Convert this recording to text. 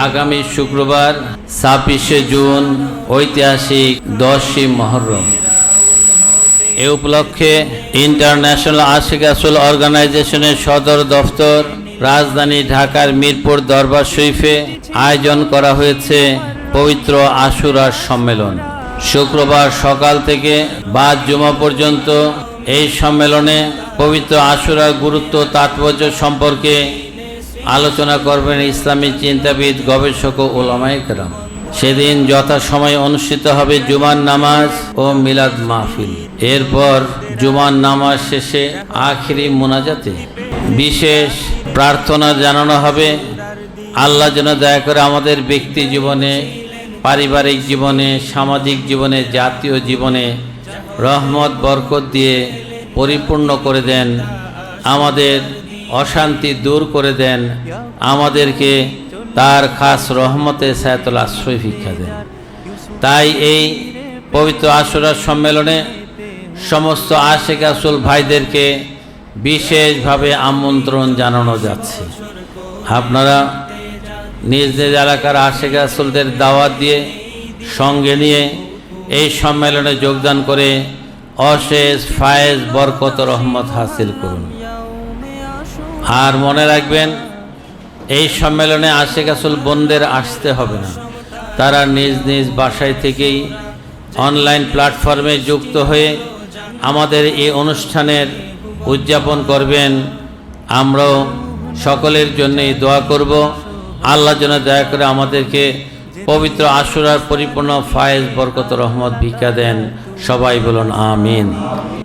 আগামী শুক্রবার 26শে জুন ঐতিহাসিক 10ই মুহররম। এ উপলক্ষে ইন্টারন্যাশনাল আশিক রাসূল অর্গানাইজেশনের সদর দফতর রাজধানী ঢাকার মিরপুর দরবার শরীফে আয়োজন করা হয়েছে পবিত্র আশুরার সম্মেলন। শুক্রবার সকাল থেকে বাদ জুমা পর্যন্ত এই সম্মেলনে পবিত্র আশুরার গুরুত্ব তাৎপর্য সম্পর্কে আলোচনা করবেন ইসলামী চিন্তাবিদ, গবেষক ও উলামায়ে কেরাম। সেদিন যথাসময়ে অনুষ্ঠিত হবে জুমার নামাজ ও মিলাদ মাহফিল। এরপর জুমার নামাজ শেষে আখিরি মুনাজাতে বিশেষ প্রার্থনা জানানো হবে। আল্লাহ যেন দয়া করে আমাদের ব্যক্তি জীবনে, পারিবারিক জীবনে, সামাজিক জীবনে, জাতীয় জীবনে রহমত বরকত দিয়ে পরিপূর্ণ করে দেন, আমাদের অশান্তি দূর করে দেন, আমাদেরকে তার খাস রহমতে ছায়াতলে আশ্রয় ভিক্ষা দেন। তাই এই পবিত্র আশুরার সম্মেলনে সমস্ত আশিক রাসূল ভাইদেরকে বিশেষভাবে আমন্ত্রণ জানানো যাচ্ছে। আপনারা নিজ নিজ এলাকার আশিক রাসূলদের দাওয়াত দিয়ে সঙ্গে নিয়ে এই সম্মেলনে যোগদান করে অশেষ ফায়েজ, বরকত, রহমত হাসিল করুন। আর মনে রাখবেন, এই সম্মেলনে আশিক রাসূল বোনদের আসতে হবে না, তারা নিজ নিজ বাসায় থেকেই অনলাইন প্ল্যাটফর্মে যুক্ত হয়ে আমাদের এই অনুষ্ঠানের উদযাপন করবেন। আমরাও সকলের জন্যই দোয়া করব, আল্লাহ যেন দয়া করে আমাদেরকে পবিত্র আশুরার পরিপূর্ণ ফায়েজ, বরকত, রহমত ভিক্ষা দেন। সবাই বলুন আমিন।